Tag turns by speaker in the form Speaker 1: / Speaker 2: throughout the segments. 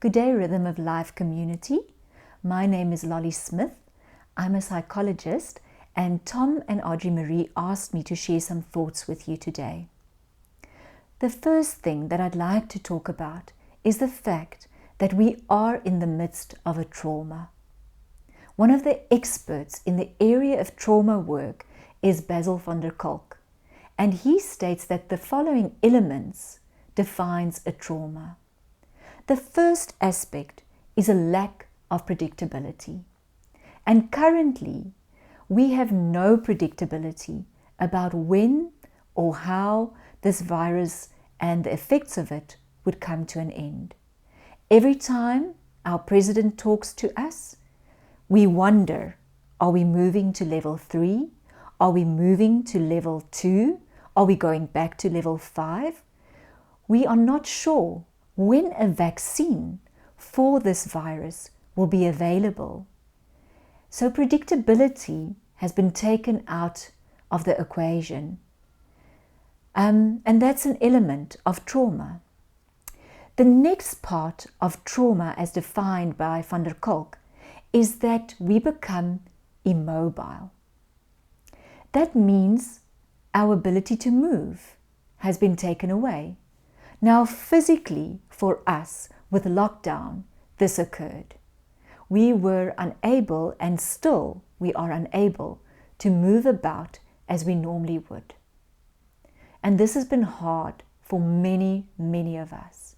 Speaker 1: Good day, Rhythm of Life community. My name is Lollie Smith. I'm a psychologist, and Tom and Audrey Marie asked me to share some thoughts with you today. The first thing that I'd like to talk about is the fact that we are in the midst of a trauma. One of the experts in the area of trauma work is Bessel van der Kolk, and he states that the following elements defines a trauma. The first aspect is a lack of predictability. And currently, we have no predictability about when or how this virus and the effects of it would come to an end. Every time our president talks to us, we wonder, are we moving to level 3? Are we moving to level 2? Are we going back to level 5? We are not sure when a vaccine for this virus will be available. So predictability has been taken out of the equation. And that's an element of trauma. The next part of trauma, as defined by van der Kolk, is that we become immobile. That means our ability to move has been taken away. Now, physically, for us, with lockdown, this occurred. We were unable, and still we are unable, to move about as we normally would. And this has been hard for many, many of us.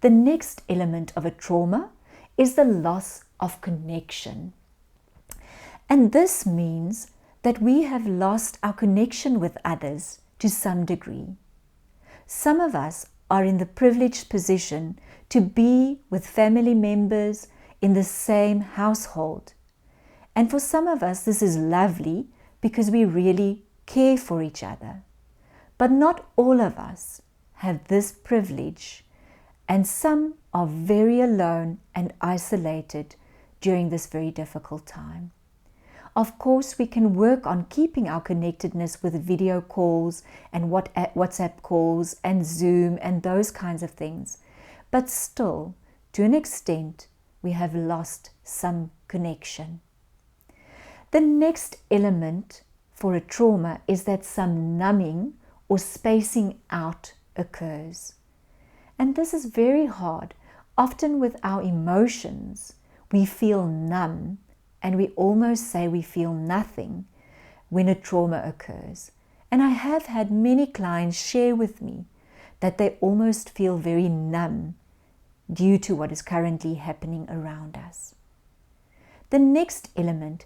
Speaker 1: The next element of a trauma is the loss of connection. And this means that we have lost our connection with others to some degree. Some of us are in the privileged position to be with family members in the same household. And for some of us, this is lovely because we really care for each other. But not all of us have this privilege, and some are very alone and isolated during this very difficult time. Of course, we can work on keeping our connectedness with video calls and WhatsApp calls and Zoom and those kinds of things. But still, to an extent, we have lost some connection. The next element for a trauma is that some numbing or spacing out occurs. And this is very hard. Often with our emotions, we feel numb, and we almost say we feel nothing when a trauma occurs. And I have had many clients share with me that they almost feel very numb due to what is currently happening around us. The next element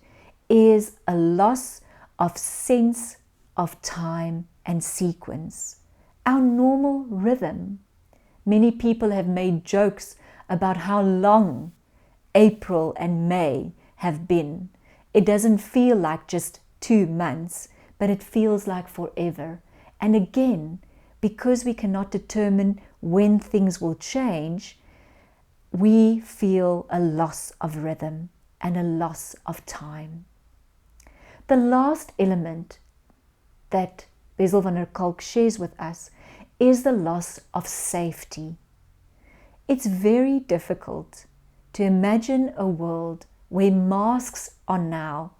Speaker 1: is a loss of sense of time and sequence, our normal rhythm. Many people have made jokes about how long April and May have been. It doesn't feel like just 2 months, but it feels like forever. And again, because we cannot determine when things will change, we feel a loss of rhythm and a loss of time. The last element that Bessel van der Kolk shares with us is the loss of safety. It's very difficult to imagine a world where masks are now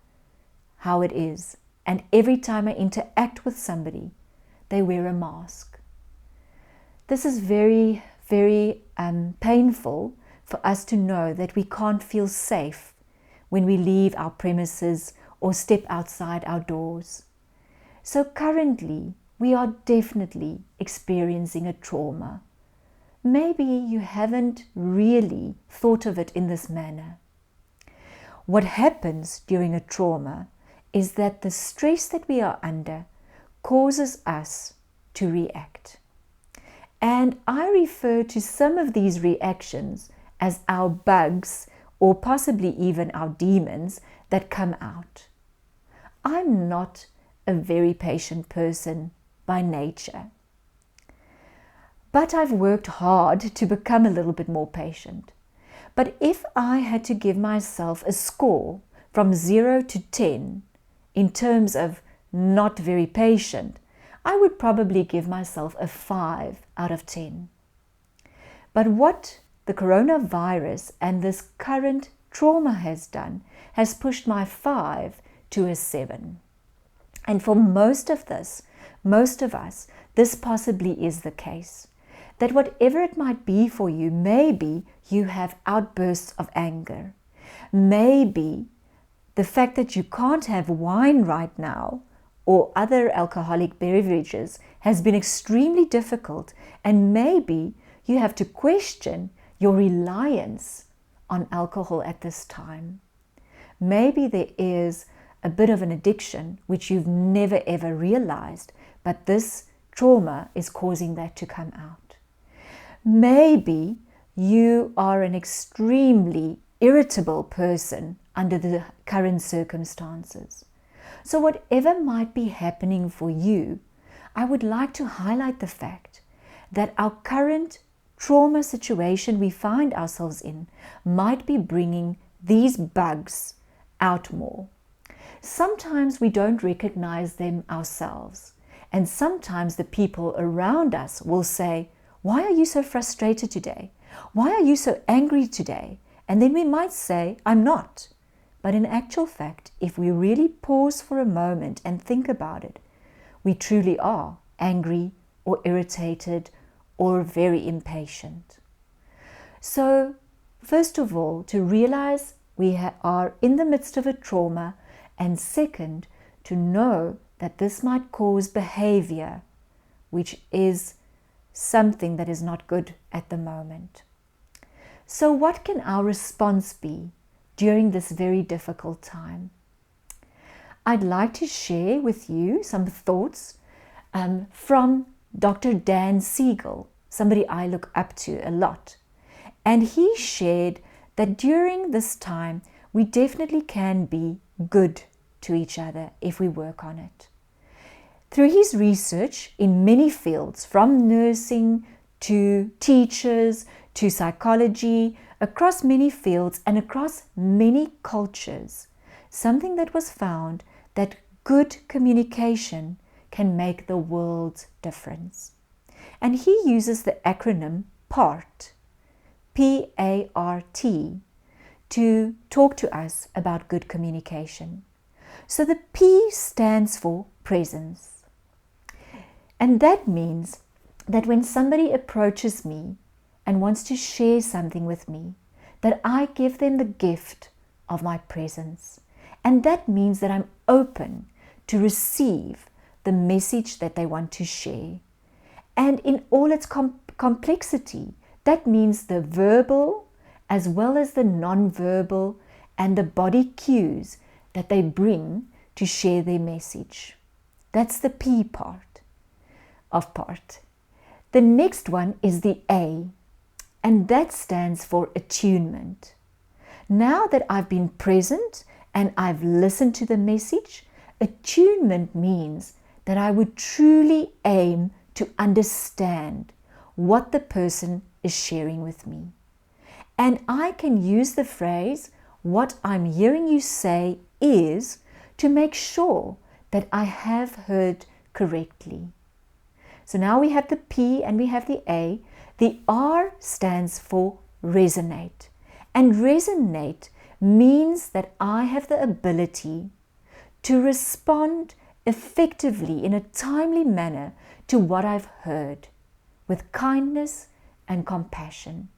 Speaker 1: how it is, and every time I interact with somebody, they wear a mask. This is very, very painful for us to know that we can't feel safe when we leave our premises or step outside our doors. So currently, we are definitely experiencing a trauma. Maybe you haven't really thought of it in this manner. What happens during a trauma is that the stress that we are under causes us to react. And I refer to some of these reactions as our bugs, or possibly even our demons that come out. I'm not a very patient person by nature, but I've worked hard to become a little bit more patient. But if I had to give myself a score from 0 to 10 in terms of not very patient, I would probably give myself a 5 out of 10. But what the coronavirus and this current trauma has done has pushed my 5 to a 7. And for most of us, this possibly is the case. That whatever it might be for you, maybe you have outbursts of anger. Maybe the fact that you can't have wine right now or other alcoholic beverages has been extremely difficult, and maybe you have to question your reliance on alcohol at this time. Maybe there is a bit of an addiction which you've never ever realized, but this trauma is causing that to come out. Maybe you are an extremely irritable person under the current circumstances. So whatever might be happening for you, I would like to highlight the fact that our current trauma situation we find ourselves in might be bringing these bugs out more. Sometimes we don't recognize them ourselves, and sometimes the people around us will say, "Why are you so frustrated today? Why are you so angry today?" And then we might say, "I'm not." But in actual fact, if we really pause for a moment and think about it, we truly are angry or irritated or very impatient. So, first of all, to realize we are in the midst of a trauma, and second, to know that this might cause behavior which is something that is not good at the moment. So what can our response be during this very difficult time? I'd like to share with you some thoughts from Dr. Dan Siegel, somebody I look up to a lot. And he shared that during this time, we definitely can be good to each other if we work on it. Through his research in many fields, from nursing to teachers to psychology, across many fields and across many cultures, something that was found that good communication can make the world's difference. And he uses the acronym PART, P-A-R-T, to talk to us about good communication. So the P stands for presence. And that means that when somebody approaches me and wants to share something with me, that I give them the gift of my presence. And that means that I'm open to receive the message that they want to share. And in all its complexity, that means the verbal as well as the non-verbal and the body cues that they bring to share their message. That's the P part of part. The next one is the A, and that stands for attunement. Now that I've been present and I've listened to the message, attunement means that I would truly aim to understand what the person is sharing with me. And I can use the phrase, "What I'm hearing you say is," to make sure that I have heard correctly. So now we have the P and we have the A. The R stands for resonate. And resonate means that I have the ability to respond effectively in a timely manner to what I've heard with kindness and compassion.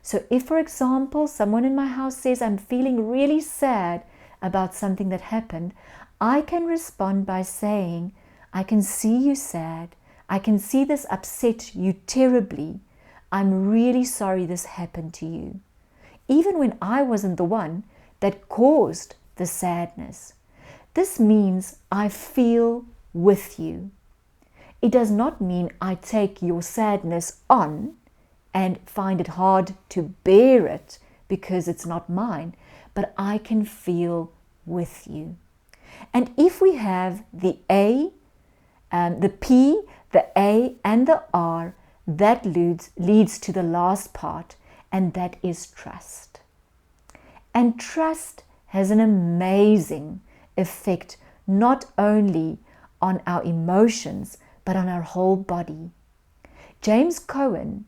Speaker 1: So if, for example, someone in my house says, "I'm feeling really sad about something that happened," I can respond by saying, "I can see you sad. I can see this upset you terribly. I'm really sorry this happened to you," even when I wasn't the one that caused the sadness. This means I feel with you. It does not mean I take your sadness on and find it hard to bear it because it's not mine, but I can feel with you. And if we have the A, the P, the A, and the R, that leads to the last part, and that is trust. And trust has an amazing effect not only on our emotions, but on our whole body. James Cohen,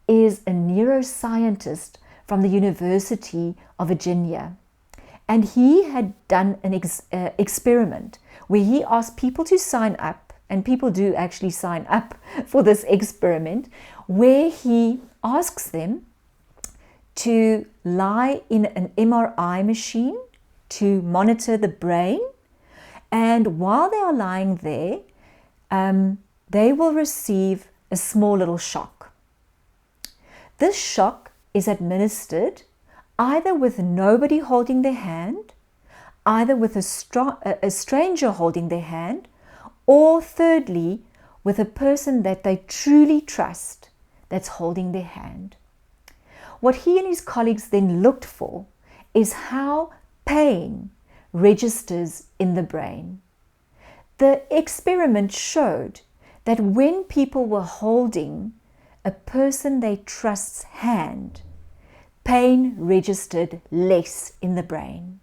Speaker 1: is a neuroscientist from the University of Virginia. And he had done an experiment where he asked people to sign up, and people do actually sign up for this experiment, where he asks them to lie in an MRI machine to monitor the brain. And while they are lying there, they will receive a small little shock. This shock is administered either with nobody holding their hand, either with a stranger holding their hand, or thirdly, with a person that they truly trust that's holding their hand. What he and his colleagues then looked for is how pain registers in the brain. The experiment showed that when people were holding a person they trust's hand, pain registered less in the brain.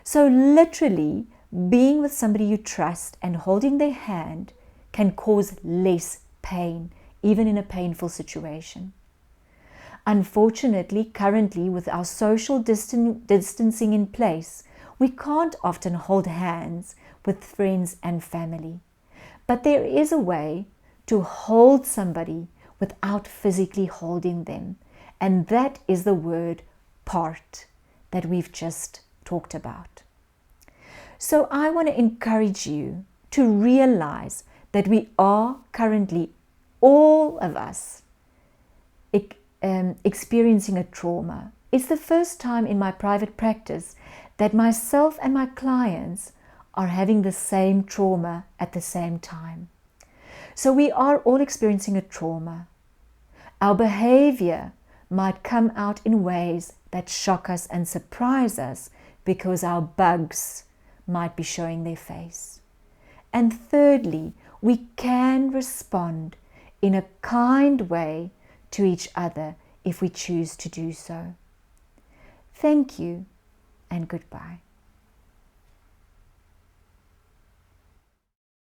Speaker 1: So literally, being with somebody you trust and holding their hand can cause less pain, even in a painful situation. Unfortunately, currently, with our social distancing in place, we can't often hold hands with friends and family. But there is a way to hold somebody without physically holding them. And that is the word part that we've just talked about. So I want to encourage you to realize that we are currently, all of us, experiencing a trauma. It's the first time in my private practice that myself and my clients are having the same trauma at the same time. So we are all experiencing a trauma. Our behavior might come out in ways that shock us and surprise us because our bugs might be showing their face. And thirdly, we can respond in a kind way to each other if we choose to do so. Thank you and goodbye.